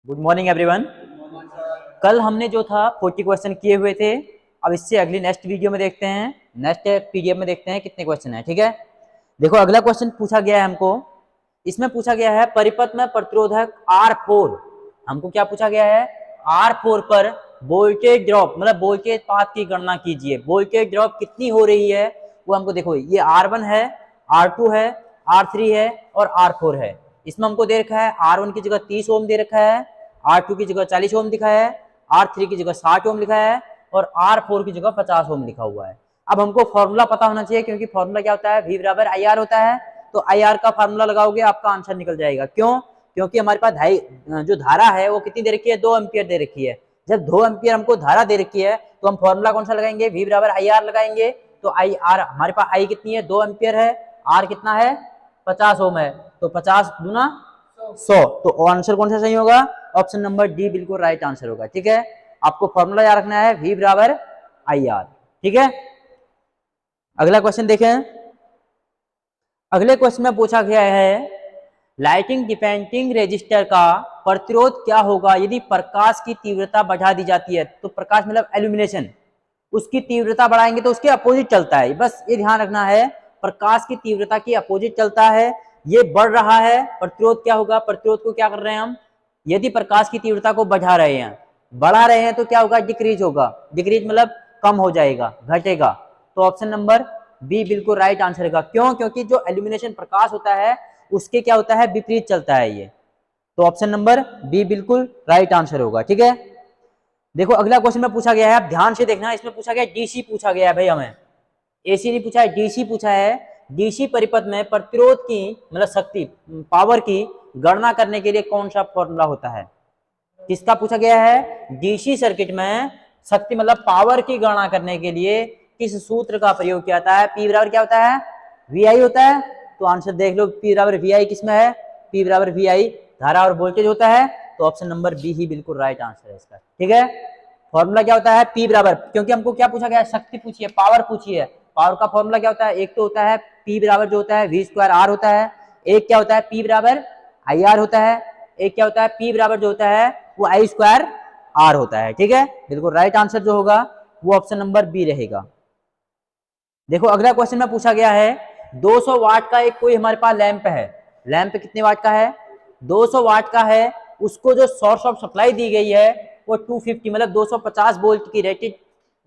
Good morning everyone. कल हमने जो था 40 क्वेश्चन किए हुए थे। अब इससे अगली नेक्स्ट वीडियो में देखते हैं, नेक्स्ट पीडीएफ में देखते हैं कितने क्वेश्चन हैं। ठीक है, देखो अगला क्वेश्चन पूछा गया है हमको। इसमें पूछा गया है परिपथ में प्रतिरोधक R4। हमको क्या पूछा गया है? R4 पर वोल्टेज ड्रॉप मतलब वोल्टेज पाथ की गणना कीजिए। वोल्टेज ड्रॉप कितनी हो रही है वो हमको देखो। ये R1 है, R2 है, R3 है और R4 है। इसमें हमको दे रखा है R1 की जगह 30 ओम दे रखा है, R2 की जगह 40 ओम लिखा है, R3 की जगह 60 ओम लिखा है और R4 की जगह 50 ओम लिखा हुआ है। अब हमको फॉर्मूला पता होना चाहिए, क्योंकि फॉर्मूला क्या होता है? V बराबर IR होता है। तो IR का फॉर्मूला लगाओगे आपका आंसर निकल जाएगा। क्यों? क्योंकि हमारे पास जो धारा है वो कितनी दे रखी है? 2 एम्पियर दे रखी है। जब 2 एम्पियर हमको धारा दे रखी है तो हम फॉर्मूला कौन सा लगाएंगे? V बराबर IR लगाएंगे। तो IR हमारे पास I कितनी है? 2 एम्पियर है। R कितना है? 50 ओम है। तो 50 दूना 100। तो आंसर कौन सा सही होगा? ऑप्शन नंबर डी बिल्कुल राइट आंसर होगा। ठीक है, आपको फॉर्मूला याद रखना है V बराबर IR। ठीक है, अगला क्वेश्चन देखें। अगले क्वेश्चन में पूछा गया है लाइटिंग डिपेंडिंग रेजिस्टर का प्रतिरोध क्या होगा यदि प्रकाश की तीव्रता बढ़ा दी जाती है। तो प्रकाश मतलब एल्यूमिनेशन, उसकी तीव्रता बढ़ाएंगे तो उसके अपोजिट चलता है। बस ये ध्यान रखना है, प्रकाश की तीव्रता की अपोजिट चलता है। ये बढ़ रहा है, प्रतिरोध क्या होगा? प्रतिरोध को क्या कर रहे हैं हम? यदि प्रकाश की तीव्रता को बढ़ा रहे हैं, बढ़ा रहे हैं तो क्या होगा? डिक्रीज होगा। डिक्रीज मतलब कम हो जाएगा, घटेगा। तो ऑप्शन नंबर बी बिल्कुल राइट आंसर होगा। क्यों? क्योंकि जो एल्यूमिनेशन प्रकाश होता है उसके क्या होता है? विपरीत चलता है ये। तो ऑप्शन नंबर बी बिल्कुल राइट आंसर होगा। ठीक है, देखो अगला क्वेश्चन में पूछा गया है, आप ध्यान से देखना। इसमें पूछा गया डीसी पूछा गया है भाई, हमें एसी नहीं पूछा है, डीसी पूछा है। डीसी परिपथ में प्रतिरोध की मतलब शक्ति पावर की गणना करने के लिए कौन सा फॉर्मूला होता है? किसका पूछा गया है? डीसी सर्किट में शक्ति मतलब पावर की गणना करने के लिए किस सूत्र का प्रयोग किया जाता है? पी बराबर क्या होता है? VI होता है। तो आंसर देख लो, पी बराबर VI किसमें है? पी बराबर VI धारा और वोल्टेज होता है। तो ऑप्शन नंबर बी ही बिल्कुल राइट आंसर है इसका। ठीक है, फॉर्मूला क्या होता है? पी बराबर, क्योंकि हमको क्या पूछा गया है? शक्ति पूछी है, पावर पूछी है। पावर का फॉर्मूला क्या होता है? एक तो होता है पी बराबर जो होता है V²R होता है, एक क्या होता है? पी बराबर IR होता है, एक क्या होता है? पी बराबर जो होता है वो I²R होता है। ठीक है, बिल्कुल राइट आंसर जो होगा वो ऑप्शन नंबर बी रहेगा। देखो अगला क्वेश्चन में पूछा गया है 200 वाट का एक कोई हमारे पास लैंप है। लैंप कितने वाट का है? 200 वाट का है। उसको जो सोर्स ऑफ सप्लाई दी गई है वो 250 मतलब 250 वोल्ट की रेटेड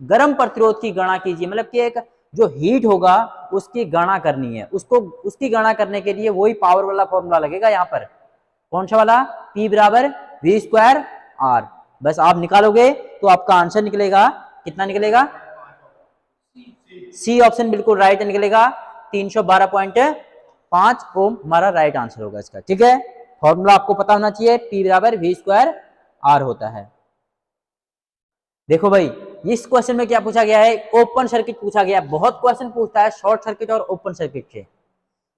गर्म प्रतिरोध की गणना कीजिए। मतलब कि एक जो हीट होगा उसकी गणना करनी है। उसको उसकी गणना करने के लिए वही पावर वाला फॉर्मूला लगेगा यहाँ पर। कौन सा वाला? P बराबर V²R। बस आप निकालोगे तो आपका आंसर निकलेगा। कितना निकलेगा? सी ऑप्शन बिल्कुल राइट निकलेगा। 312.5 ओम हमारा राइट आंसर होगा इसका। ठीक है, फॉर्मूला आपको पता होना चाहिए, P बराबर V²R होता है। देखो भाई इस क्वेश्चन में क्या पूछा गया है? ओपन सर्किट पूछा गया है। बहुत क्वेश्चन पूछता है शॉर्ट सर्किट और ओपन सर्किट के।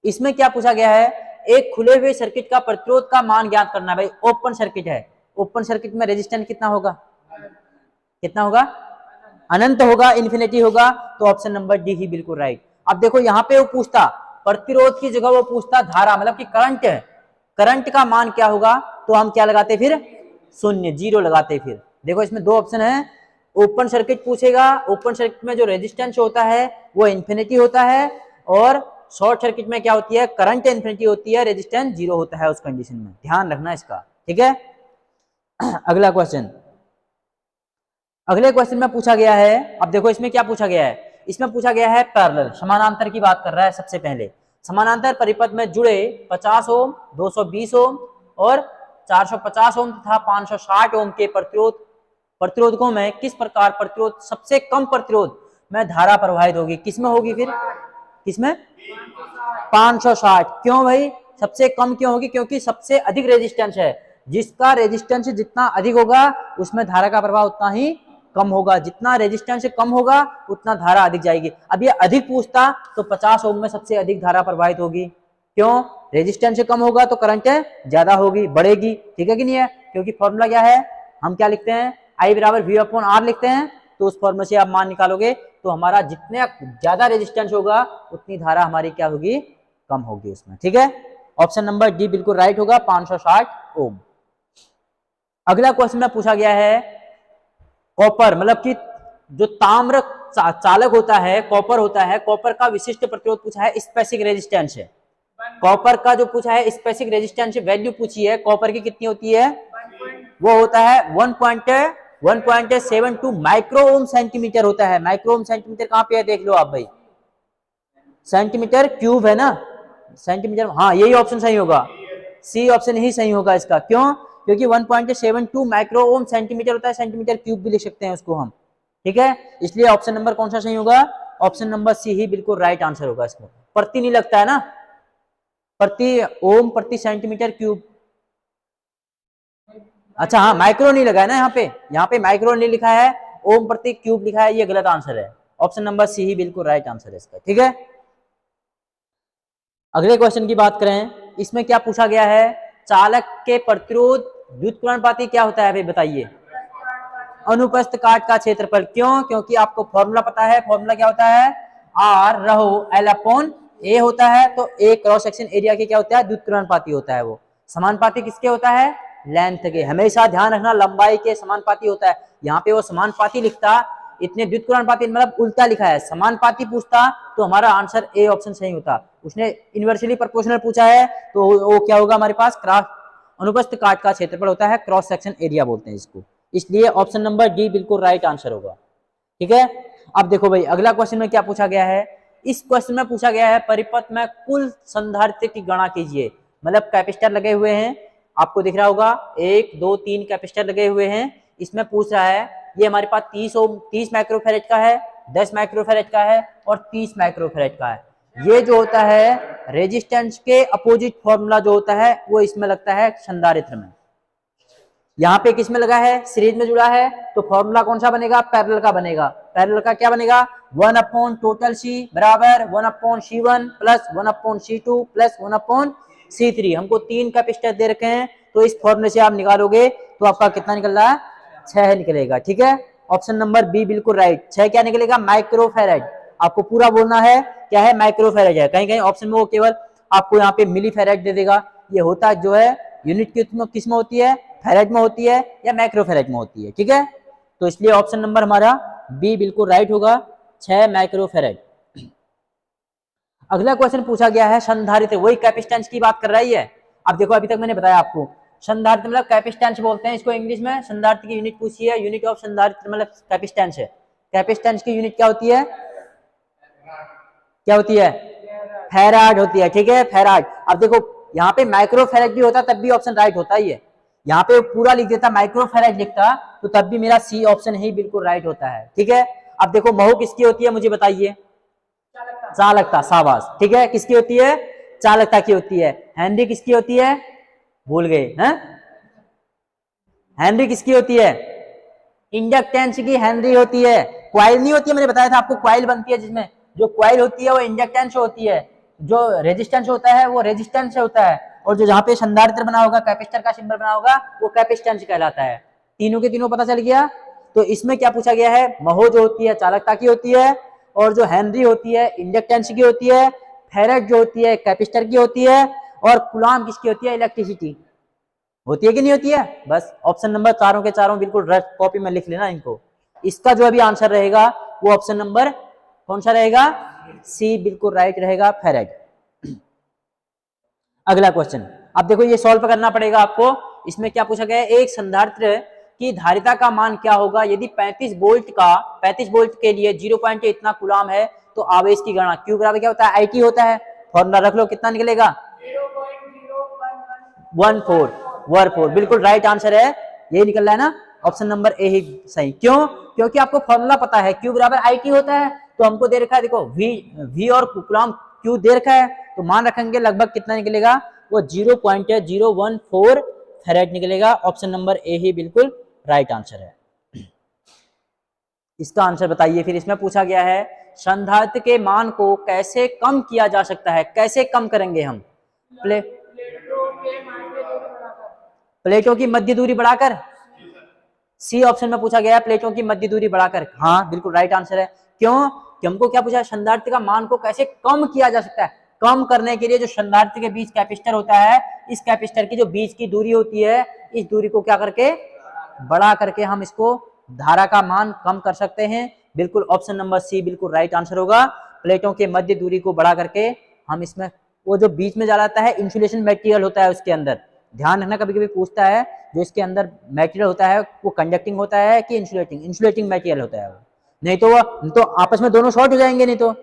इसमें क्या पूछा गया है? एक खुले हुए सर्किट का प्रतिरोध का मान ज्ञात करना है। भाई ओपन सर्किट है, ओपन सर्किट में रेजिस्टेंस कितना होगा? कितना होगा? अनंत होगा, इन्फिनिटी होगा। तो ऑप्शन नंबर डी ही बिल्कुल राइट। अब देखो यहाँ पे वो पूछता प्रतिरोध की जगह वो पूछता धारा मतलब कि करंट है। करंट का मान क्या होगा? तो हम क्या लगाते? फिर शून्य, जीरो लगाते। फिर देखो इसमें दो ऑप्शन है। ओपन सर्किट पूछेगा, ओपन सर्किट में जो रेजिस्टेंस होता है वो इन्फिनिटी होता है, और शॉर्ट सर्किट में क्या होती है? करंट इन्फिनिटी होती है, रेजिस्टेंस जीरो होता है उस कंडीशन में। ध्यान रखना इसका। ठीक है, अगला क्वेश्चन। अगले क्वेश्चन में पूछा गया है, अब देखो इसमें क्या पूछा गया है? इसमें पूछा गया है पैरेलल समानांतर की बात कर रहा है। सबसे पहले समानांतर परिपथ में जुड़े 50 ओम, 220 ओम और 450 ओम तथा 560 ओम के प्रतिरोधकों में किस प्रकार प्रतिरोध सबसे कम प्रतिरोध में धारा प्रवाहित होगी? किसमें होगी? फिर किसमें? 560। क्यों भाई सबसे कम क्यों होगी? क्योंकि सबसे अधिक रेजिस्टेंस है। जिसका रेजिस्टेंस जितना अधिक होगा उसमें धारा का प्रवाह उतना ही कम होगा। जितना रेजिस्टेंस कम होगा उतना धारा अधिक जाएगी। अब ये अधिक पूछता तो 50 ओम में सबसे अधिक धारा प्रवाहित होगी। क्यों? रेजिस्टेंस कम होगा तो करंट ज्यादा होगी, बढ़ेगी। ठीक है कि नहीं है? क्योंकि फॉर्मूला क्या है? हम क्या लिखते हैं? I बराबर V/R लिखते हैं। तो उस फॉर्मूले से आप मान निकालोगे तो हमारा जितने ज्यादा रेजिस्टेंस होगा उतनी धारा हमारी क्या होगी? कम होगी उसमें। ठीक है, ऑप्शन नंबर डी बिल्कुल राइट होगा, 560 ओम। अगला क्वेश्चन में पूछा गया है कॉपर, मतलब कि जो ताम्र चालक होता है, कॉपर होता है, कॉपर का विशिष्ट प्रतिरोध पूछा है, स्पेसिफिक रेजिस्टेंस है। कॉपर का जो पूछा है स्पेसिफिक रेजिस्टेंस वैल्यू पूछी है, कॉपर की कितनी होती है, वो होता है 1.72 माइक्रो ओम सेंटीमीटर होता है। माइक्रो ओम सेंटीमीटर कहां पे है देख लो आप भाई, सेंटीमीटर क्यूब है ना, सेंटीमीटर, हाँ यही ऑप्शन सही होगा, सी ऑप्शन ही सही होगा इसका। क्यों? क्योंकि 1.72 माइक्रो ओम सेंटीमीटर होता है, सेंटीमीटर क्यूब भी लिख सकते हैं उसको हम, ठीक है। इसलिए ऑप्शन नंबर कौन सा सही होगा, ऑप्शन नंबर सी ही बिल्कुल राइट आंसर होगा इसमें। प्रति नहीं लगता है ना, प्रति ओम प्रति सेंटीमीटर क्यूब, अच्छा हाँ माइक्रो नहीं लगा है ना यहाँ पे माइक्रो नहीं लिखा है, ओम प्रति क्यूब लिखा है, ये गलत आंसर है। ऑप्शन नंबर सी ही बिल्कुल राइट आंसर है इसका, ठीक है। अगले क्वेश्चन की बात करें, इसमें क्या पूछा गया है, चालक के प्रतिरोध व्युत्क्रमणपाती क्या होता है भाई बताइए, अनुप्रस्थ काट का क्षेत्रफल। क्यों? क्योंकि आपको फॉर्मूला पता है, फॉर्मूला क्या होता है, आर रहो एल अपॉन ए होता है, तो ए क्रॉस सेक्शन एरिया के क्या होता है, व्युत्क्रमणपाती होता है। वो समानुपाती किसके होता है, लेंथ के। हमेशा ध्यान रखना लंबाई के समानुपाती होता है। यहाँ पे वो समानुपाती लिखता, इतने व्युत्क्रमणपाती मतलब उल्टा लिखा है, समानुपाती पूछता तो हमारा आंसर ए ऑप्शन सही होता। उसने इनवर्सली प्रोपोर्शनल पूछा है तो वो क्या होगा हमारे पास, अनुप्रस्थ काट का क्षेत्रफल होता है, क्रॉस सेक्शन एरिया बोलते हैं इसको। इसलिए ऑप्शन नंबर डी बिल्कुल राइट आंसर होगा, ठीक है। अब देखो भाई अगला क्वेश्चन में क्या पूछा गया है, इस क्वेश्चन में पूछा गया है परिपथ में कुल संधारित्र की गणना कीजिए। मतलब कैपेसिटर लगे हुए हैं, आपको दिख रहा होगा 1 2 3 कैपेसिटर लगे हुए हैं। इसमें पूछ रहा है ये हमारे पास 30 माइक्रोफैरेड का है, 10 माइक्रोफैरेड का है और 30 माइक्रोफैरेड का है। ये जो होता है रेजिस्टेंस के अपोजिट फॉर्मूला जो होता है वो इसमें लगता है संधारित्र में। यहाँ पे किस में लगा है, सीरीज में जुड़ा है, तो फॉर्मूला कौन सा बनेगा, पैरेलल का बनेगा। पैरेलल का क्या बनेगा, 1 अपॉन टोटल सी बराबर 1 upon C1 plus 1 upon C2 plus 1 upon C3। हमको 3 कैपेसिटर दे रखे हैं, तो इस फॉर्मूले से आप निकालोगे तो आपका कितना निकल रहा है, 6 निकलेगा, ठीक है। ऑप्शन नंबर बी बिल्कुल राइट, 6 क्या निकलेगा, माइक्रोफैरेड। आपको पूरा बोलना है क्या है, माइक्रोफैरेड है। कहीं कहीं ऑप्शन में वो केवल आपको यहाँ पे मिलीफैरेड दे देगा। ये होता जो है यूनिट किस में होती है, फैरेड में होती है या माइक्रोफैरेड में होती है, ठीक है। तो इसलिए ऑप्शन नंबर हमारा बी बिल्कुल राइट होगा, 6 माइक्रोफैरेड। अगला क्वेश्चन पूछा गया है संधारित्र, वही कैपेसिटेंस की बात कर रही है। अब देखो अभी तक मैंने बताया आपको संधारित्र मतलब कैपेसिटेंस बोलते हैं इसको इंग्लिश में। संधारित्र की यूनिट पूछी है, यूनिट ऑफ संधारित्र मतलब कैपेसिटेंस है। कैपेसिटेंस की यूनिट क्या होती है, क्या होती है, फैराड होती है, ठीक है, फैराड। अब देखो यहाँ पे माइक्रोफैरेड भी होता तब भी ऑप्शन राइट होता ही है। यहाँ पे पूरा लिख देता माइक्रोफैरेड लिखता तो तब भी मेरा सी ऑप्शन ही बिल्कुल राइट होता है, ठीक है। अब देखो महू किसकी होती है मुझे बताइए, चालकता, शाबाश, ठीक है। किसकी होती है, चालकता की होती है। हेनरी किसकी होती है, भूल गए हैं, हेनरी किसकी होती है, इंडक्टेंस की हेनरी होती है, क्वाइल नहीं होती है। मैंने बताया था आपको क्वाइल बनती है, जिसमें जो क्वाइल होती है वो इंडक्टेंस होती है, जो रेजिस्टेंस होता है वो रेजिस्टेंस से होता है, और जो जहां पे संधारित्र बना होगा, कैपेसिटर का सिंबल बना होगा, वो कैपेसिटेंस कहलाता है। तीनों के तीनों पता चल गया। तो इसमें क्या पूछा गया है, महो जो होती है चालकता की होती है, और जो हेनरी होती है इंडक्टेंस की होती है, फैरेड जो होती है कैपेसिटर की होती है, और कूलॉम किसकी होती है, इलेक्ट्रिसिटी होती है कि नहीं होती है। बस ऑप्शन नंबर चारों के चारों बिल्कुल कॉपी में लिख लेना इनको। इसका जो अभी आंसर रहेगा वो ऑप्शन नंबर कौन सा रहेगा, सी बिल्कुल राइट रहेगा, फैरेड। अगला क्वेश्चन, अब देखो ये सॉल्व करना पड़ेगा आपको। इसमें क्या पूछा गया है, एक संधारित्र की धारिता का मान क्या होगा यदि 35 वोल्ट के लिए 0 इतना कूलॉम है, तो आवेश की गणना। क्यू बराबर क्या होता है, आई टी होता है। फॉर्मूला रख लो, कितना निकलेगा, 0.0114। बिल्कुल राइट आंसर है, यही निकल रहा है ना, ऑप्शन नंबर ए ही सही। क्यों, क्योंकि आपको फॉर्मूला पता है, क्यू बराबर आई टी होता है। तो हमको दे रखा है, देखो वी और कूलॉम क्यू दे रखा है, तो मान रखेंगे लगभग कितना निकलेगा, वो 0.014 फैरेड निकलेगा। ऑप्शन नंबर ए ही बिल्कुल राइट आंसर है। इसका आंसर बताइए। फिर इसमें पूछा गया है संधारित्र के मान को कैसे कम किया जा सकता है, कैसे कम करेंगे हम, प्लेटों की मध्य दूरी बढ़ाकर। सी ऑप्शन में पूछा गया है प्लेटों की मध्य दूरी बढ़ाकर, हाँ बिल्कुल राइट आंसर है। क्यों, कि हमको क्या पूछा है, संधारित्र का मान को कैसे कम किया जा सकता है। कम करने के लिए जो संधारित्र के बीच कैपेसिटर होता है, इस कैपेसिटर की जो बीच की दूरी होती है, इस दूरी को क्या करके बढ़ा करके हम इसको धारा का मान कम कर सकते हैं। बिल्कुल ऑप्शन नंबर सी बिल्कुल राइट आंसर होगा। प्लेटों के मध्य दूरी को बढ़ा करके हम इसमें, वो जो बीच में जाता है इंसुलेशन मटेरियल होता है उसके अंदर, ध्यान रखना कभी कभी पूछता है, जो इसके अंदर मटेरियल होता है वो कंडक्टिंग होता है कि इंसुलेटिंग मटेरियल होता है वो, नहीं तो वो तो आपस में दोनों शॉर्ट हो जाएंगे। नहीं तो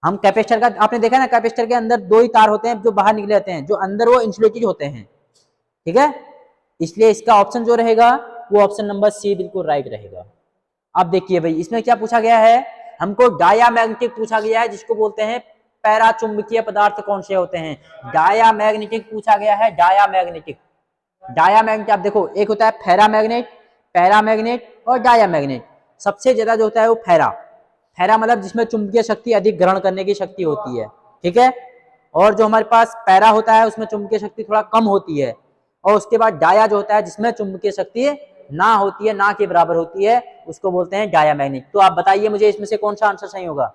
हम कैपेसिटर का आपने देखा ना, कैपेसिटर के अंदर दो ही तार होते हैं जो बाहर निकले जाते हैं, जो अंदर वो इंसुलेटेड होते हैं, ठीक है। इसलिए इसका ऑप्शन जो रहेगा वो ऑप्शन नंबर सी बिल्कुल राइट रहेगा। अब देखिए भाई इसमें क्या पूछा गया है, हमको डायामैग्नेटिक पूछा गया है, जिसको बोलते हैं पैराचुंबकीय पदार्थ कौन से होते हैं। डायामैग्नेटिक पूछा गया है, डायामैग्नेटिक। डायामैग्नेट आप देखो, एक होता है फेरामैग्नेट, पैरामैग्नेट और डायामैग्नेट। सबसे ज्यादा जो होता है वो फेरा मतलब जिसमें चुंबकीय शक्ति अधिक ग्रहण करने की शक्ति होती है, ठीक है। और जो हमारे पास पैरा होता है उसमें चुंबकीय शक्ति थोड़ा कम होती है। और उसके बाद डाया जो होता है जिसमें चुंबकीय शक्ति ना होती है, ना के बराबर होती है, उसको बोलते हैं डायामैग्नेट। तो आप बताइए मुझे इसमें से कौन सा आंसर सही होगा,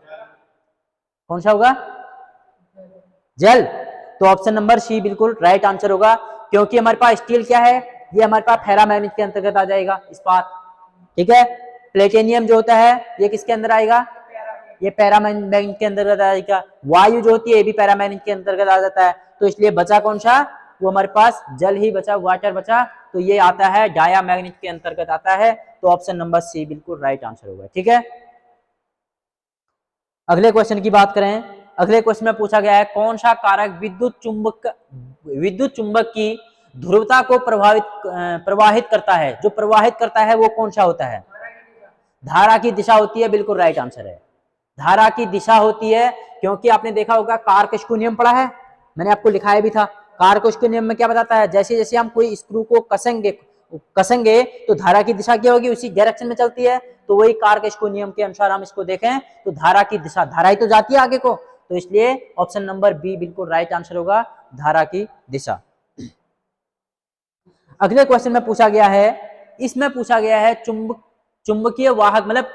कौन सा होगा, जल। तो ऑप्शन नंबर सी बिल्कुल राइट आंसर होगा, क्योंकि हमारे पास स्टील क्या है, ये हमारे पास फेरामैग्नेट के अंतर्गत आ जाएगा, इस्पात, ठीक है। प्लेटिनियम जो होता है ये किसके अंदर आएगा, ये पैरामैग्नेट के अंतर्गत आएगा। वायु जो होती है ये भी पैरामैग्नेट के अंतर्गत आ जाता है। तो इसलिए बचा कौन सा, वो हमारे पास जल ही बचा, वाटर बचा, तो ये आता है डायामैग्नेट के अंतर्गत आता है। तो ऑप्शन नंबर सी बिल्कुल राइट आंसर होगा, ठीक है। अगले क्वेश्चन की बात करें, अगले क्वेश्चन में पूछा गया है कौन सा कारक विद्युत चुंबक की ध्रुवता को प्रवाहित करता है। जो प्रवाहित करता है वो कौन सा होता है, धारा की दिशा होती है, बिल्कुल राइट आंसर है। धारा की दिशा होती है, क्योंकि आपने देखा होगा कार्कशकु नियम पढ़ा है, मैंने आपको लिखाया भी था। कार्कशकु नियम में क्या बताता है, जैसे जैसे हम कोई स्क्रू को कसेंगे तो धारा की दिशा क्या होगी, उसी डायरेक्शन में चलती है। तो वही कार्कशकु नियम के अनुसार हम इसको देखें तो धारा की दिशा, धारा ही तो जाती है आगे को, तो इसलिए ऑप्शन नंबर बी बिल्कुल राइट आंसर होगा, धारा की दिशा। अगले क्वेश्चन में पूछा गया है, इसमें पूछा गया है चुंबकीय वाहक मतलब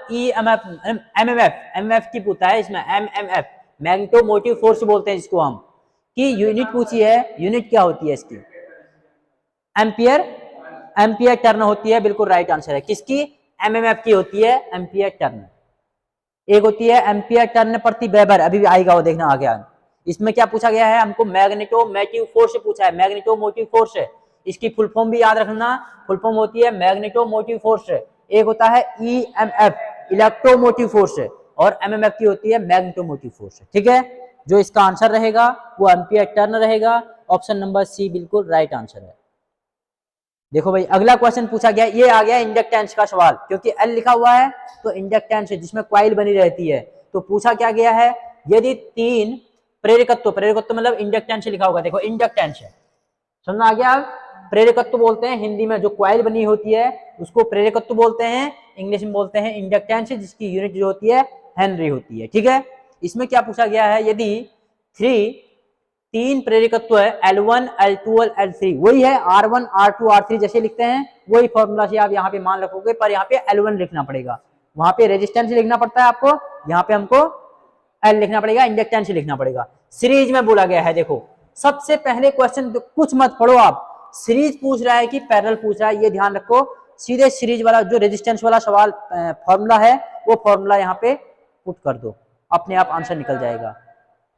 एमएमएफ की पूछा है इसमें, एमएमएफ मैग्नेटोमोटिव फोर्स बोलते हैं जिसको हम, की यूनिट पूछी है। यूनिट क्या होती है इसकी, एम्पियर टर्न होती है, बिल्कुल राइट आंसर है। किसकी, एमएमएफ की होती है एम्पियर टर्न। एक होती है एम्पियर टर्न प्रति वेबर, अभी भी आएगा वो, देखना आ गया। इसमें क्या पूछा गया है, हमको मैग्नेटोमोटिव फोर्स पूछा है, मैग्नेटोमोटिव फोर्स है। इसकी फुल फॉर्म भी याद रखना, फुल फॉर्म होती है मैग्नेटोमोटिव फोर्स। एक होता है ईएमएफ, इलेक्ट्रोमोटिव फोर्स, और एमएमएफ की होती है मैग्नेटोमोटिव फोर्स, ठीक है। जो इसका आंसर रहेगा वो एम्पियर टर्न रहेगा, ऑप्शन नंबर सी बिल्कुल राइट आंसर है। देखो भाई अगला क्वेश्चन पूछा गया, ये आ गया इंडक्टेंस का सवाल, क्योंकि एल लिखा हुआ है तो इंडक्टेंस है जिसमें कॉइल बनी रहती है। तो पूछा क्या गया है, यदि तीन प्रेरकत्व मतलब इंडक्टेंस लिखा होगा, देखो इंडक्टेंस है, समझ आ गया। प्रेरकत्व बोलते हैं हिंदी में, जो कॉइल बनी होती है उसको प्रेरकत्व बोलते हैं, इंग्लिश में बोलते हैं इंडक्टेंस, जिसकी यूनिट जो होती है हेनरी होती है, ठीक है। इसमें क्या पूछा गया है, यदि तीन प्रेरकत्व है L1 L2 और L3, वही है R1 R2 R3 जैसे लिखते हैं, वही फॉर्मूला से आप यहाँ पे मान रखोगे, पर यहाँ पे L1 लिखना पड़ेगा, वहां पे रेजिस्टेंस लिखना पड़ता है आपको, यहाँ पे हमको L लिखना पड़ेगा, इंडक्टेंस लिखना पड़ेगा। सीरीज में बोला गया है, देखो सबसे पहले क्वेश्चन कुछ मत पढ़ो आप, सीरीज पूछ रहा है कि पैरेलल पूछ रहा है, ये ध्यान रखो। सीधे सीरीज वाला जो रेजिस्टेंस वाला सवाल फॉर्मूला है वो फॉर्मूला यहाँ पे पुट कर दो, अपने आप आंसर निकल जाएगा,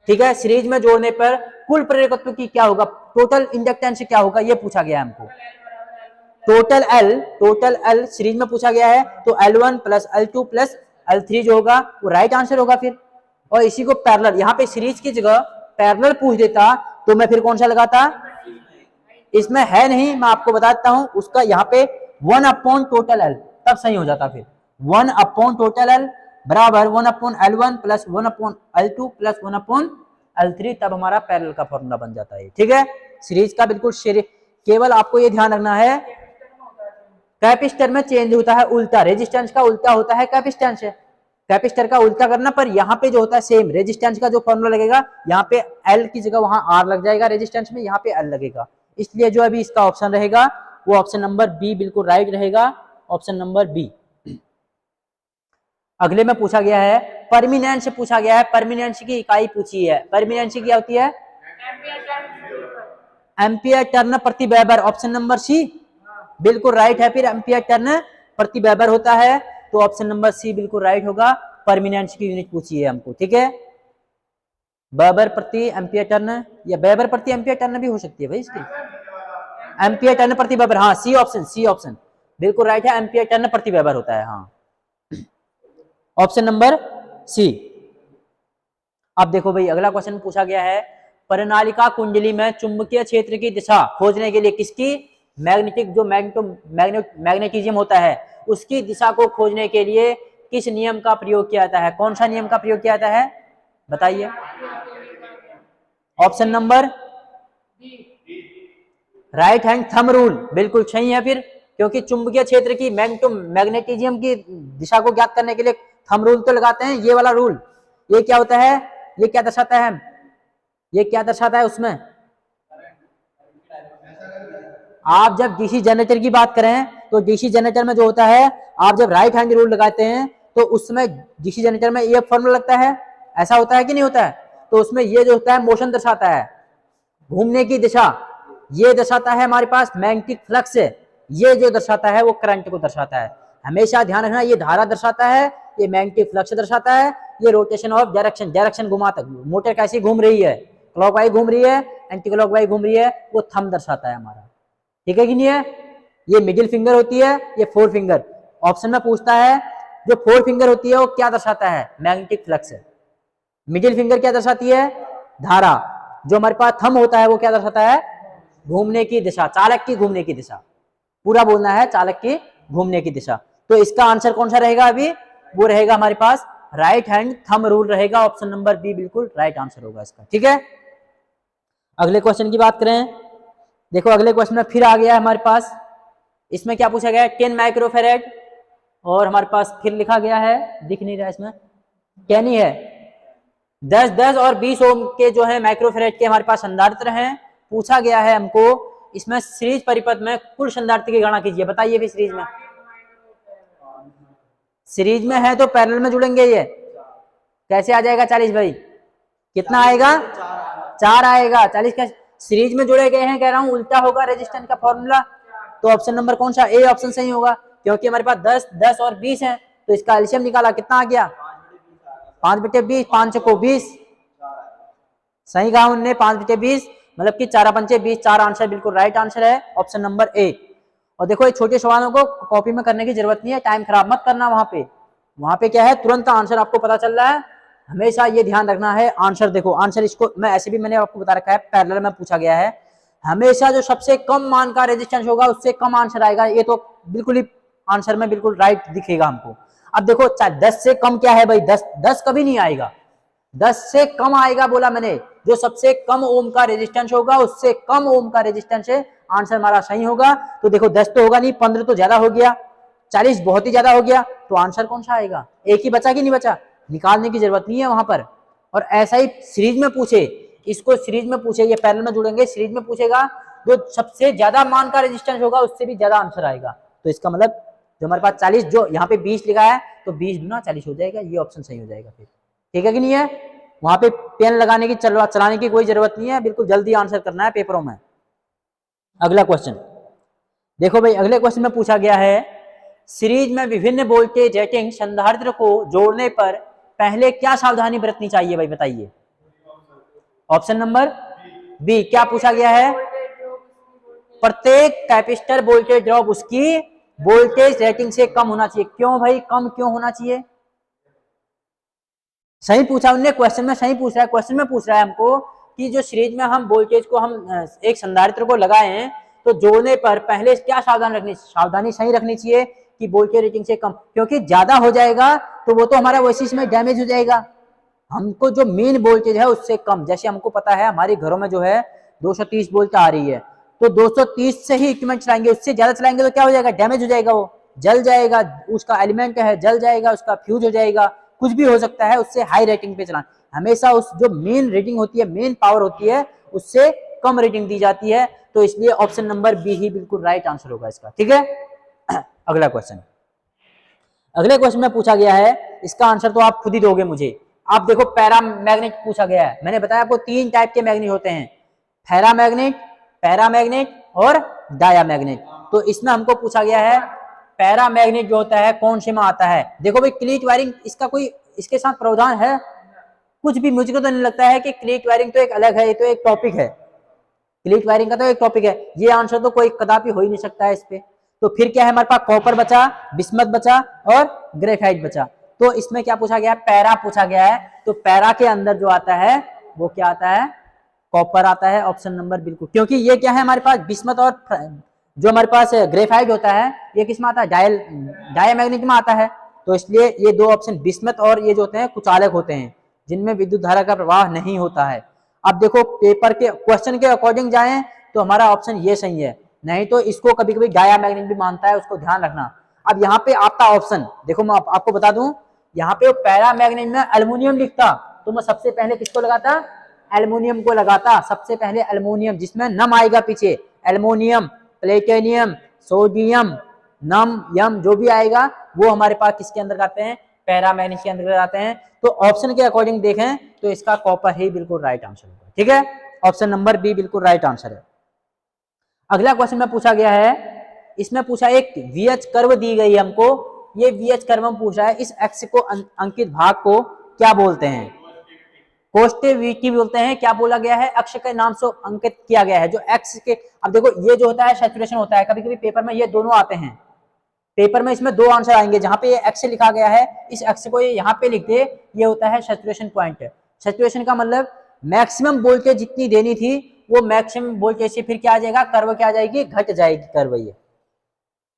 ठीक है। सीरीज में जोड़ने पर कुल प्रेरकत्व की क्या होगा, टोटल इंडक्टेंस क्या होगा, ये पूछा गया है हमको। टोटल एल सीरीज में पूछा गया है, तो L1 plus L2 plus L3 जो होगा वो राइट आंसर होगा फिर। और इसी को पैरेलल, यहाँ पे सीरीज की जगह पैरेलल पूछ देता तो मैं फिर कौन सा लगाता, इसमें है नहीं, मैं आपको बताता हूं उसका, यहाँ पे 1 अपॉन टोटल एल, तब सही हो जाता फिर। 1 अपॉन टोटल एल बराबर 1 upon L1 plus 1 upon L2 plus 1 upon L3, तब हमारा पैरेलल का फॉर्मूला बन जाता है, ठीक है। सीरीज का बिल्कुल केवल आपको ये ध्यान रखना है, कैपेसिटर में चेंज होता है उल्टा, रेजिस्टेंस का उल्टा होता है कैपेसिटेंस, कैपेसिटर का उल्टा करना, पर यहाँ पे जो होता है सेम, रेजिस्टेंस का जो फॉर्मूला लगेगा यहाँ पे L की जगह वहां R लग जाएगा, रेजिस्टेंस में यहाँ पे L लगेगा, इसलिए जो अभी इसका ऑप्शन रहेगा वो ऑप्शन नंबर बी बिल्कुल राइट रहेगा, ऑप्शन नंबर बी। अगले में पूछा गया है परमिनेंस से पूछा गया है, परमिनेंस की इकाई पूछी है। परमिनेंस क्या होती है, एम्पियर टर्न प्रति वेबर, ऑप्शन नंबर सी बिल्कुल राइट है। फिर एम्पियर टर्न प्रति वेबर होता है, तो ऑप्शन नंबर सी बिल्कुल राइट होगा। परमिनेंस की यूनिट पूछी है हमको, ठीक है। वेबर प्रति एम्पियर टर्न या वेबर प्रति एम्पियर टर्न भी हो सकती है भाई इसकी। एम्पियर टर्न प्रति वेबर, हाँ सी ऑप्शन, सी ऑप्शन बिल्कुल राइट है। एम्पियर टर्न प्रति वेबर होता है, हाँ ऑप्शन नंबर सी। अब देखो भाई अगला क्वेश्चन पूछा गया है, परिनालिका कुंडली में चुंबकीय क्षेत्र की दिशा खोजने के लिए किसकी मैग्नेटिक जो मैग्नेटिज्म होता है उसकी दिशा को खोजने के लिए किस नियम का प्रयोग किया जाता है? कौन सा नियम का प्रयोग किया जाता है बताइए? Option number right hand thumb rule बिल्कुल सही है। फिर क्योंकि चुंबकीय क्षेत्र की मैग्नेटिज्म की दिशा को ज्ञात करने के लिए थंब रूल तो लगाते हैं, ये वाला रूल। ये क्या होता है, ये क्या दर्शाता है, ये क्या दर्शाता है उसमें? आप जब डीसी जनरेटर की बात करें तो डीसी जनरेटर में जो होता है, आप जब राइट हैंड रूल लगाते हैं तो उसमें डीसी जनरेटर में ये फॉर्मूला लगता है, ऐसा होता है कि नहीं होता है? तो उसमें ये जो होता है मोशन दर्शाता है, घूमने की दिशा, ये दर्शाता है हमारे पास मैग्नेटिक फ्लक्स, ये जो दर्शाता है वो करंट को दर्शाता है। हमेशा ध्यान रखना, ये धारा दर्शाता है, ये मैग्नेटिक फ्लक्स दर्शाता है, ये रोटेशन ऑफ डायरेक्शन, डायरेक्शन घुमाता है, मोटर कैसी घूम रही है, क्लॉकवाइज घूम रही है, एंटी क्लॉकवाइज घूम रही है, वो थंब दर्शाता है हमारा, ठीक है कि नहीं है? ये मिडिल फिंगर होती है, ये फोर फिंगर। ऑप्शन में पूछता है जो फोर फिंगर होती है वो क्या दर्शाता है? Magnetic flux. मिडिल फिंगर क्या दर्शाती है? धारा। जो हमारे पास थंब होता है वो क्या दर्शाता है? घूमने की दिशा, चालक की घूमने की दिशा। पूरा बोलना है, चालक की घूमने की दिशा। तो इसका आंसर कौन सा रहेगा अभी? वो रहेगा हमारे पास राइट हैंड थंब रूल रहेगा। ऑप्शन नंबर बी बिल्कुल राइट आंसर होगा इसका, ठीक है। अगले क्वेश्चन की बात करें, देखो अगले क्वेश्चन में फिर आ गया है हमारे पास, इसमें क्या पूछा गया है? 10 माइक्रोफेरेड, और हमारे पास फिर लिखा गया है, दिख नहीं रहा इसमें, क्या नहीं है, 10, 10 और 20 ओम के जो है माइक्रोफेरेड के हमारे पास संधारित्र हैं। पूछा गया है हमको इसमें सीरीज परिपथ में कुल संधारित्र की गणना कीजिए। बताइए भी सीरीज में है तो पैरेलल में जुड़ेंगे, ये कैसे आ जाएगा 40 भाई? कितना आएगा? 4 आएगा। 40 का सीरीज में जुड़े गए हैं, कह रहा हूं उल्टा होगा रेजिस्टेंस का फॉर्मूला। तो ऑप्शन नंबर कौन सा? ए ऑप्शन सही होगा, क्योंकि हमारे पास 10, 10 और 20 है, तो इसका एलसीएम निकाला, कितना आ गया? 5/20, 5 को 20, सही कहा उन्होंने, 5/20 मतलब कि 4×5 = 20। 4 आंसर बिल्कुल राइट आंसर है, ऑप्शन नंबर ए। और देखो ये छोटे सवालों को कॉपी में करने की जरूरत नहीं है, टाइम खराब मत करना। वहां पे क्या है, तुरंत आंसर आपको पता चल रहा है। हमेशा ये ध्यान रखना है, आंसर देखो, आंसर इसको मैं ऐसे भी मैंने आपको बता रखा है, पैरेलल में पूछा गया है। हमेशा जो सबसे कम मान का रेजिस्टेंस होगा उससे कम आंसर आएगा, ये तो बिल्कुल ही आंसर में बिल्कुल राइट दिखेगा हमको। अब देखो 10 से कम क्या है भाई? 10 कभी नहीं आएगा, 10 से कम आएगा बोला मैंने। जो सबसे कम ओम का रेजिस्टेंस होगा उससे कम ओम का रेजिस्टेंस है, आंसर हमारा सही होगा। तो देखो 10 तो होगा नहीं, 15 तो ज्यादा हो गया, 40 बहुत ही ज्यादा हो गया, तो आंसर कौन सा आएगा? एक ही बचा कि नहीं बचा? निकालने की जरूरत नहीं है वहां पर। और ऐसा ही सीरीज में पूछे, इसको सीरीज में पूछे, ये पैरेलल में जुड़ेंगे, सीरीज में पूछेगा, जो सबसे ज्यादा मान का रेजिस्टेंस होगा उससे भी ज्यादा आंसर आएगा। तो इसका मतलब जो हमारे पास 40, जो यहाँ पे 20 लिखा है, तो 20 गुना 40 हो जाएगा, ये ऑप्शन सही हो जाएगा फिर, ठीक है कि नहीं है? वहां पे पेन लगाने की चलाने की कोई जरूरत नहीं है, बिल्कुल जल्दी आंसर करना है पेपरों में। अगला क्वेश्चन देखो भाई, अगले क्वेश्चन में पूछा गया है, सीरीज में विभिन्न वोल्टेज रेटिंग संधारित्र को जोड़ने पर पहले क्या सावधानी बरतनी चाहिए भाई? बताइए। ऑप्शन नंबर बी, क्या पूछा गया है? प्रत्येक कैपेसिटर वोल्टेज ड्रॉप उसकी वोल्टेज रेटिंग से कम होना चाहिए। क्यों भाई, कम क्यों होना चाहिए? सही पूछा उन्होंने, क्वेश्चन में सही पूछ रहा है। क्वेश्चन में पूछ रहा है हमको कि जो सीरीज में हम वोल्टेज को हम एक संधारित्र को लगाए हैं, तो जोड़ने पर पहले क्या सावधानी सही रखनी चाहिए कि वोल्टेज रेटिंग से कम, क्योंकि ज्यादा हो जाएगा तो वो तो हमारा वैसे इसमें डैमेज हो जाएगा। हमको जो मेन वोल्टेज है उससे कम, जैसे हमको पता है हमारे घरों में जो है 230 वोल्ट आ रही है, तो 230 से ही इक्विपमेंट चलाएंगे, उससे ज्यादा चलाएंगे तो क्या हो जाएगा? डैमेज हो जाएगा, वो जल जाएगा, उसका एलिमेंट है जल जाएगा, उसका फ्यूज हो जाएगा, कुछ भी हो सकता है। उससे हाई रेटिंग पे चलाना, हमेशा उस जो मेन रेटिंग होती है, मेन पावर होती है, उससे कम रेटिंग दी जाती है। तो इसलिए ऑप्शन नंबर बी ही बिल्कुल राइट आंसर होगा इसका, ठीक है। अगला क्वेश्चन, अगले क्वेश्चन में पूछा गया है, इसका आंसर तो आप खुद ही दोगे मुझे। आप देखो पैरामैग्नेट पूछा गया है, मैंने बताया आपको 3 टाइप के मैग्नेट होते हैं, फेरामैग्नेट, पैरामैग्नेट और डायामैग्नेट। तो इसमें हमको पूछा गया है पैरामैग्नेट जो होता है कौन से में आता है। देखो भाई क्लीट वायरिंग इसका कोई इसके साथ प्रावधान है कुछ भी? मुझको तो नहीं लगता है कि क्लीट वायरिंग तो एक अलग है, ये तो एक टॉपिक है, क्लीट वायरिंग का तो एक टॉपिक है, ये आंसर तो कोई कदापि हो ही नहीं सकता है इस पे। तो फिर क्या है हमारे पास, कॉपर बचा, बिस्मथ बचा और ग्रेफाइट बचा। तो इसमें क्या पूछा गया है, पैरा पूछा गया है। तो पैरा के अंदर जो आता है वो क्या आता है, कॉपर आता है, ऑप्शन नंबर बिल्कुल। क्योंकि ये क्या है हमारे पास बिस्मथ और जो हमारे पास ग्रेफाइट होता है ये किस में आता है, डायामैग्नेट में आता है। तो इसलिए ये दो ऑप्शन बिस्मथ और ये जो होते हैं कुचालक होते हैं जिनमें विद्युत धारा का प्रवाह नहीं होता है। अब देखो पेपर के क्वेश्चन के अकॉर्डिंग जाएं तो हमारा ऑप्शन ये सही है, नहीं तो इसको कभी कभी डायामैग्नेट भी मानता है, उसको ध्यान रखना। अब यहाँ पे आपका ऑप्शन देखो, मैं आपको बता दूं, यहाँ पे पैरामैग्नेट में एल्युमिनियम लिखता तो मैं सबसे पहले किसको लगाता, एल्युमिनियम को लगाता, सबसे पहले एल्युमिनियम, जिसमें नम आएगा पीछे, एल्युमिनियम, प्लेटिनियम, सोडियम, नम यम जो भी आएगा वो हमारे पास किसके अंदर आते हैं, पैरामैग्नेट के अंदर आते हैं। तो ऑप्शन के अकॉर्डिंग देखें तो इसका कॉपर ही बिल्कुल राइट आंसर होगा। ठीक है, ऑप्शन नंबर बी बिल्कुल राइट आंसर है। अगला क्वेश्चन में पूछा गया है, इसमें पूछा एक वीएच कर्व दी गई है हमको, ये वीएच कर्व में पूछा है इस एक्स को अंकित भाग को क्या बोलते हैं, कोष्टेविटी बोलते हैं। क्या बोला गया है, अक्ष के नाम से अंकित किया गया है जो एक्स के। अब देखो ये जो होता है सैचुरेशन होता है, कभी कभी पेपर में ये दोनों आते हैं, पेपर में इसमें दो आंसर आएंगे, जहां पे ये एक्स लिखा गया है इस एक्स को ये यहाँ पे लिख दे, ये होता है सैचुरेशन पॉइंट। सैचुरेशन का मतलब मैक्सिमम वोल्टेज जितनी देनी थी वो मैक्सिमम वोल्टेज से फिर क्या आ जाएगा, कर्व क्या आ जाएगी, घट जाएगी कर्व,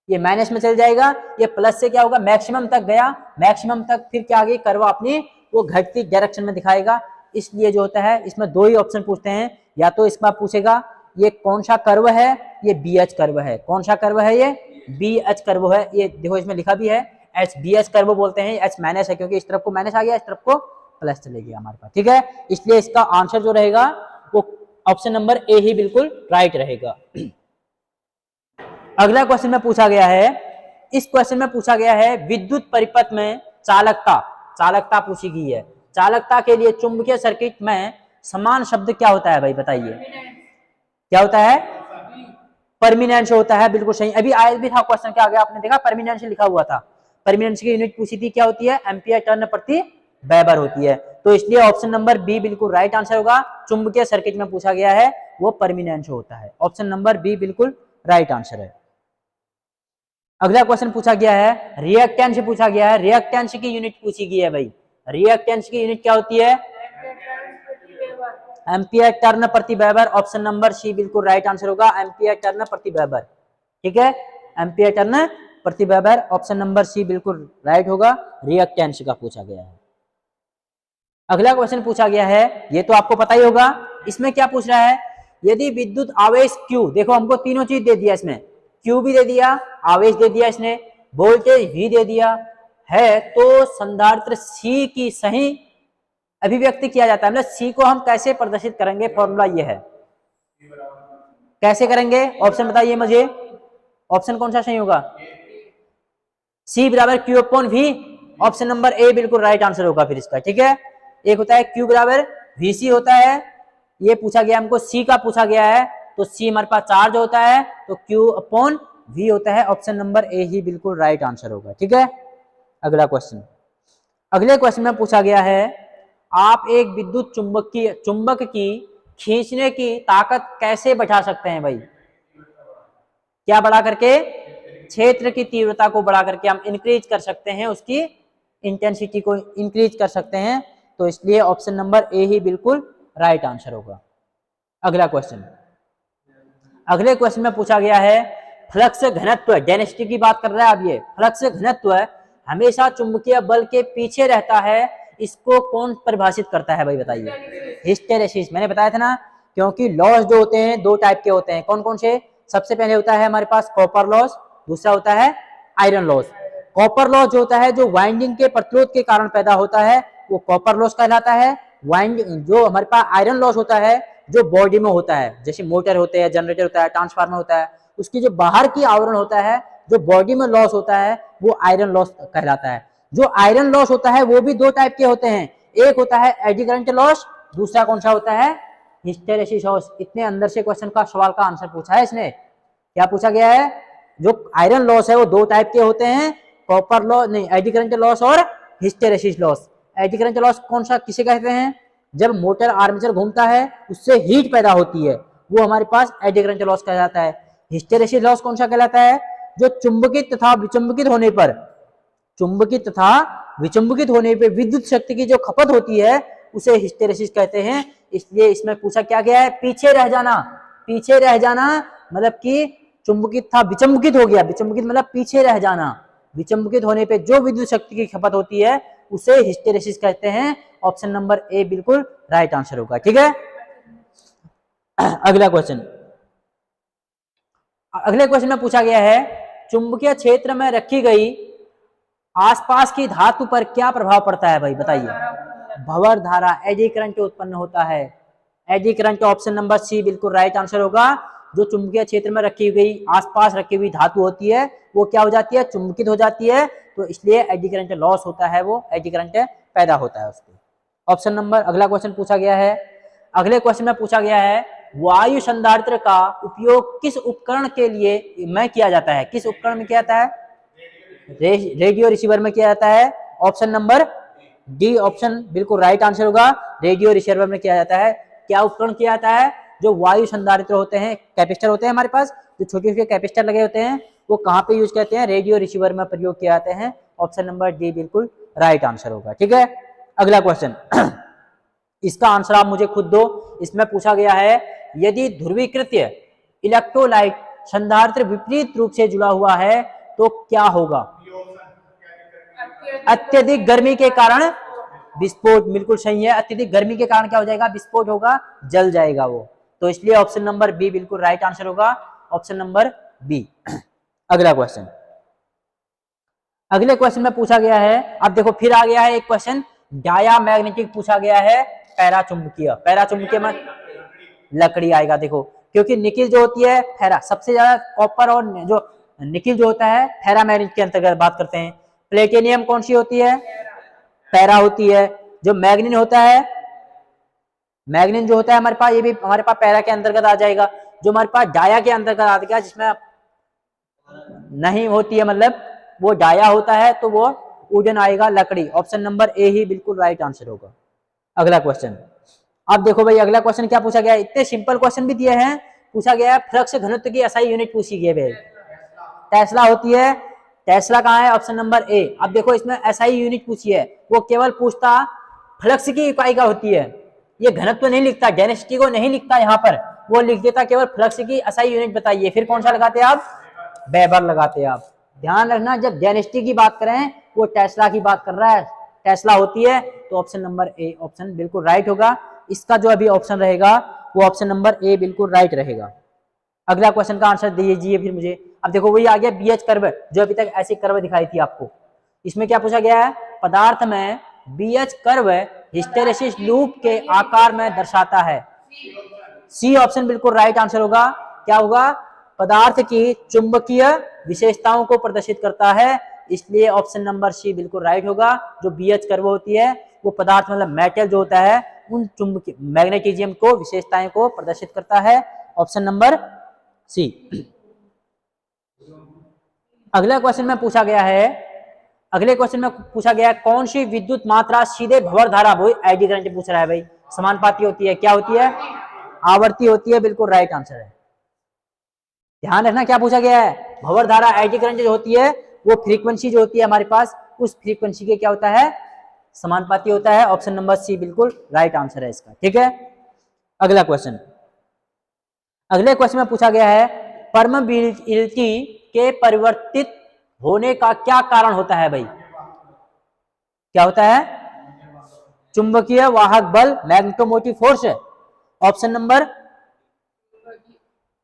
ये माइनस में चल जाएगा, ये प्लस से क्या होगा, मैक्सिमम तक गया, मैक्सिमम तक फिर क्या आ गई कर्व अपनी वो घटती डायरेक्शन में दिखाएगा। इसलिए जो होता है इसमें दो ही ऑप्शन पूछते हैं, या तो इसमें पूछेगा ये कौन सा कर्व है, ये बी एच कर्व है, कौन सा कर्व है, ये बी एच कर्व है। ये देखो इसमें लिखा भी है एच, बी एच कर्व बोलते हैं, एच माइनस है क्योंकि इस तरफ को माइनस आ गया, इस तरफ को प्लस चलेगी हमारे पास। ठीक है, इसलिए इसका आंसर जो रहेगा वो ऑप्शन नंबर ए ही बिल्कुल राइट रहेगा। अगला क्वेश्चन में पूछा गया है, इस क्वेश्चन में पूछा गया है विद्युत परिपथ में चालकता, चालकता पूछी गई है। चालकता के लिए चुंबकीय सर्किट में समान शब्द क्या होता है भाई बताइए, क्या होता है, परमिनेंस होता है, बिल्कुल सही। अभी आया भी था क्वेश्चन, क्या आ गया आपने देखा, परमिनेंस लिखा हुआ था, परमिनेंस की यूनिट पूछी थी, क्या होती है, एम्पियर टर्न प्रति वेबर होती है। तो इसलिए ऑप्शन नंबर बी बिल्कुल राइट आंसर होगा, चुंबकीय सर्किट में पूछा गया है वो परमिनेंस होता है, ऑप्शन नंबर बी बिल्कुल राइट आंसर है। अगला क्वेश्चन पूछा गया है रिएक्टेंस पूछा गया है, रिएक्टेंस की यूनिट पूछी गई है भाई, रिएक्टेंस की यूनिट क्या होती है, एम्पियर टर्न प्रति वेबर, ऑप्शन नंबर सी बिल्कुल राइट आंसर होगा, एम्पियर टर्न प्रति वेबर। ठीक है, एम्पियर टर्न प्रति वेबर, ऑप्शन नंबर सी बिल्कुल राइट होगा, रिएक्टेंस का पूछा गया है। अगला क्वेश्चन पूछा गया है, ये तो आपको पता ही होगा, इसमें क्या पूछ रहा है, यदि विद्युत आवेश Q, देखो हमको तीनों चीज दे दिया इसमें, Q भी दे दिया, आवेश दे दिया इसने, वोल्टेज भी दे दिया है, तो संधारित्र C की सही अभिव्यक्ति किया जाता है, मतलब C को हम कैसे प्रदर्शित करेंगे, फॉर्मूला ये है, कैसे करेंगे, ऑप्शन बताइए मुझे, ऑप्शन कौन सा सही होगा, C बराबर Q upon V, option number A बिल्कुल राइट आंसर होगा फिर इसका। ठीक है, एक होता है Q बराबर VC होता है, ये पूछा गया हमको, C का पूछा गया है, तो C हमारे पास चार्ज होता है, तो Q अपॉन V होता है, ऑप्शन नंबर ए ही बिल्कुल राइट आंसर होगा। ठीक है, अगला क्वेश्चन, अगले क्वेश्चन में पूछा गया है, आप एक विद्युत चुंबक की खींचने की ताकत कैसे बढ़ा सकते हैं भाई, क्या बढ़ा करके, क्षेत्र की तीव्रता को बढ़ा करके हम इंक्रीज कर सकते हैं, उसकी इंटेंसिटी को इंक्रीज कर सकते हैं, तो इसलिए ऑप्शन नंबर ए ही बिल्कुल राइट आंसर होगा। अगला क्वेश्चन, अगले क्वेश्चन में पूछा गया है फ्लक्स घनत्व, डेंसिटी की बात कर रहा है, अब ये फ्लक्स घनत्व हमेशा चुंबकीय बल के पीछे रहता है, इसको कौन परिभाषित करता है भाई बताइए, हिस्टेरेसिस, मैंने बताया था ना, क्योंकि लॉस जो होते हैं दो टाइप के होते हैं, कौन कौन से, सबसे पहले होता है हमारे पास कॉपर लॉस, दूसरा होता है आयरन लॉस। कॉपर लॉस जो होता है जो वाइंडिंग के प्रतिरोध के कारण पैदा होता है वो कॉपर लॉस कहलाता है। वाइंडिंग जो हमारे पास आयरन लॉस होता है जो बॉडी में होता है, जैसे मोटर होते हैं, जनरेटर होता है, ट्रांसफार्मर होता है, उसकी जो बाहर की आवरण होता है, जो बॉडी में लॉस होता है वो आयरन लॉस कहलाता है। जो आयरन लॉस होता है वो भी दो टाइप के होते हैं, एक होता है एडी करंट लॉस, दूसरा कौन सा होता है, हिस्टेरेसिस लॉस। इतने अंदर से क्वेश्चन का सवाल का आंसर पूछा है इसने, क्या पूछा गया है? जो आयरन लॉस है वो दो टाइप के होते हैं, कॉपर लॉस नहीं, एडी करंट लॉस और hysteresis loss. Eddy current loss कौन सा किसे कहते हैं? जब मोटर आर्मेचर घूमता है उससे हीट पैदा होती है, वो हमारे पास एडी करंट लॉस कहलाता है। हिस्टेरेसिस लॉस कौन सा कहलाता है? जो चुंबकित तथा विचुंबकित होने पर, चुंबकित तथा विचुंबकित होने पर विद्युत शक्ति की जो खपत होती है उसे हिस्टेरेसिस कहते हैं। इसलिए इसमें पूछा क्या गया है? पीछे रह जाना। पीछे रह जाना मतलब कि चुंबकित था विचुंबकित हो गया, विचुंबकित मतलब पीछे रह जाना। विचुंबकित होने पे जो विद्युत शक्ति की खपत होती है उसे हिस्टेरेसिस कहते हैं। ऑप्शन नंबर ए बिल्कुल राइट आंसर होगा। ठीक है, अगला क्वेश्चन। अगले क्वेश्चन में पूछा गया है चुंबकीय क्षेत्र में रखी गई आसपास की धातु पर क्या प्रभाव पड़ता है भाई? बताइए। भंवर धारा, एडी करंट उत्पन्न होता है। Eddy current option number C बिल्कुल राइट आंसर होगा। जो चुंबकीय क्षेत्र में रखी गई आसपास रखी हुई धातु होती है वो क्या हो जाती है? चुंबकित हो जाती है, तो इसलिए एडी करंट लॉस होता है, वो एडी करंट पैदा होता है उसको। ऑप्शन नंबर, अगला क्वेश्चन पूछा गया है। अगले क्वेश्चन में पूछा गया है वायु संधारित्र का उपयोग किस उपकरण के लिए में किया जाता है? किस उपकरण में किया जाता है? रेडियो रिसीवर में किया जाता है। ऑप्शन नंबर डी ऑप्शन बिल्कुल राइट आंसर होगा। रेडियो रिसीवर में किया जाता है। क्या उपकरण किया जाता है? जो वायु संधारित्र होते हैं, कैपेसिटर होते हैं हमारे पास, जो छोटे छोटे कैपेसिटर लगे होते हैं, वो कहाँ पे यूज करते हैं? रेडियो रिसीवर में प्रयोग किए जाते हैं। ऑप्शन नंबर डी बिल्कुल राइट आंसर होगा। ठीक है, अगला क्वेश्चन। इसका आंसर आप मुझे खुद दो। इसमें पूछा गया है यदि ध्रुवीकृत इलेक्ट्रोलाइट संधारित्र विपरीत रूप से जुड़ा हुआ है तो क्या होगा? अत्यधिक गर्मी के कारण विस्फोट, बिल्कुल सही है। अत्यधिक गर्मी के कारण क्या हो जाएगा? विस्फोट होगा, जल जाएगा वो। तो इसलिए ऑप्शन नंबर बी बिल्कुल राइट आंसर होगा। Option number B. अगला क्वेश्चन। अगले क्वेश्चन में पूछा गया है, अब देखो फिर आ गया है एक क्वेश्चन डायामैग्नेटिक पूछा गया है, पैराचुंबकीय। पैराचुंबकीय में लकड़ी आएगा। देखो क्योंकि निकिल जो होती है फेरा, सबसे ज्यादा कॉपर और जो निकिल जो होता है फेरामैग्नेट के अंतर्गत बात करते हैं। प्लेटिनियम कौन सी होती है? पैरा होती है। जो मैग्नीन होता है, मैग्नीन जो होता है हमारे पास, ये भी हमारे पास पैरा के अंतर्गत आ जाएगा। जो हमारे पास डाया के अंतर्गत आ गया, जिसमें नहीं होती है, मतलब वो डाया होता है, तो वो वुडन आएगा, लकड़ी। ऑप्शन नंबर ए ही बिल्कुल राइट आंसर होगा। अगला क्वेश्चन। अब देखो भाई अगला क्वेश्चन क्या पूछा गया है? इतने सिंपल क्वेश्चन भी दिए हैं। पूछा गया है फ्लक्स घनत्व की एसआई यूनिट पूछी गई है। टेस्ला होती है। टेस्ला कहाँ है? Option number A. अब देखो इसमें एसआई यूनिट पूछी है, वो केवल पूछता फ्लक्स की इकाई का होती है। ये घनत्व नहीं लिखता, डेंसिटी को नहीं लिखता यहाँ पर, वो लिख देता केवल फ्लक्स की एसआई यूनिट बताइए। फिर कौन सा लगाते हैं आप? वेबर लगाते हैं आप। ध्यान रखना, जब डेंसिटी की बात करें वो टेस्ला की बात कर रहा है, टेस्ला होती है। तो ऑप्शन नंबर ए ऑप्शन बिल्कुल राइट होगा। इसका जो अभी ऑप्शन रहेगा वो ऑप्शन नंबर ए बिल्कुल राइट रहेगा। अगला क्वेश्चन का आंसर दीजिए फिर मुझे। अब देखो वही आ गया बीएच कर्व, जो अभी तक ऐसी कर्व दिखाई थी आपको। इसमें क्या पूछा गया है? पदार्थ में बीएच कर्व हिस्टेरेसिस लूप के आकार में दर्शाता है। सी ऑप्शन बिल्कुल राइट आंसर होगा। क्या होगा? पदार्थ की चुंबकीय विशेषताओं को प्रदर्शित करता है, इसलिए ऑप्शन नंबर सी बिल्कुल राइट होगा। जो बीएच कर्व होती है वो पदार्थ मतलब मेटल जो होता है उन चुंबकीय मैग्नेटिज्म को विशेषताएं को प्रदर्शित करता है। Option number C. अगला क्वेश्चन में पूछा गया है, अगले क्वेश्चन में पूछा गया है कौन सी विद्युत मात्रा सीधे भंवर धारा, एडी करंट पूछ रहा है भाई, समानुपाती होती है। क्या होती है? आवर्ती होती है, बिल्कुल राइट आंसर है। ध्यान रखना क्या पूछा गया है? भंवर धारा एडी करंट जो होती है वो फ्रीक्वेंसी जो होती है हमारे पास, उस फ्रीक्वेंसी के क्या होता है? समानुपाती होता है। ऑप्शन नंबर सी बिल्कुल राइट आंसर है इसका। ठीक है, अगला क्वेश्चन। अगले क्वेश्चन में पूछा गया है परमेबिलिटी के परिवर्तित होने का क्या कारण होता है भाई? क्या होता है? चुंबकीय वाहक बल, मैग्नेटोमोटिव फोर्स। ऑप्शन नंबर,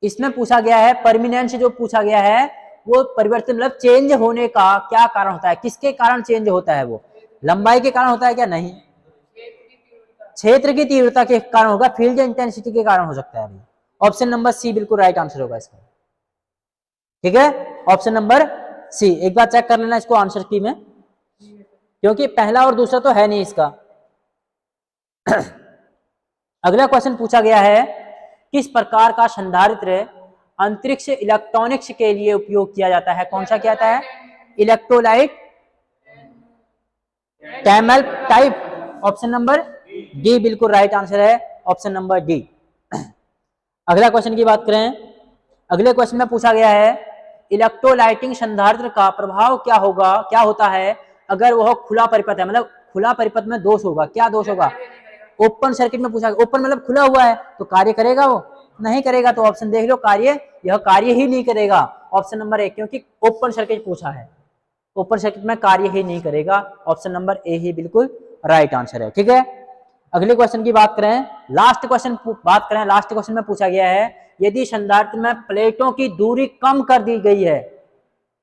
इसमें पूछा गया है परमिनेंस, जो पूछा गया है वो परिवर्तन मतलब चेंज होने का क्या कारण होता है? किसके कारण चेंज होता है? वो लंबाई के कारण होता है क्या? नहीं, क्षेत्र की तीव्रता के कारण होगा, फील्ड इंटेंसिटी के कारण हो सकता है अभी। ऑप्शन नंबर सी बिल्कुल राइट आंसर होगा इसका। ठीक है, ऑप्शन नंबर सी। एक बार चेक कर लेना इसको आंसर की में, क्योंकि पहला और दूसरा तो है नहीं इसका। अगला क्वेश्चन पूछा गया है किस प्रकार का संधारित्र अंतरिक्ष इलेक्ट्रॉनिक्स के लिए उपयोग किया जाता है? कौन सा किया जाता है? Electrolyte camel type. Option number D बिल्कुल राइट आंसर है, ऑप्शन नंबर डी। अगला क्वेश्चन की बात करें, अगले क्वेश्चन में पूछा गया है इलेक्ट्रोलाइटिंग संधारित्र का प्रभाव क्या होगा, क्या होता है अगर वह खुला परिपथ है, मतलब खुला परिपथ में दोष होगा, क्या दोष होगा? ओपन सर्किट में पूछा, ओपन मतलब खुला हुआ है तो कार्य करेगा वो? नहीं करेगा। तो ऑप्शन देख लो, कार्य, यह कार्य ही नहीं करेगा, ऑप्शन नंबर ए, क्योंकि ओपन सर्किट पूछा है, ओपन सर्किट में कार्य ही नहीं करेगा, ऑप्शन नंबर ए ही बिल्कुल राइट आंसर है। ठीक है, अगले क्वेश्चन की बात करें, लास्ट क्वेश्चन में पूछा गया है यदि संधारित्र में प्लेटों की दूरी कम कर दी गई है,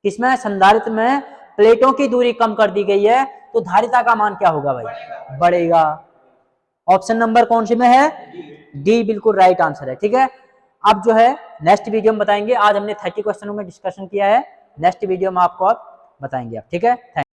किसमें? संधारित्र में प्लेटों की दूरी कम कर दी गई है तो धारिता का मान क्या होगा भाई? बढ़ेगा। ऑप्शन नंबर कौन से में है? डी बिल्कुल राइट आंसर है। ठीक है, अब जो है नेक्स्ट वीडियो में बताएंगे, आज हमने 30 क्वेश्चनों में डिस्कशन किया है, नेक्स्ट वीडियो में आपको बताएंगे आप। ठीक है, थैंक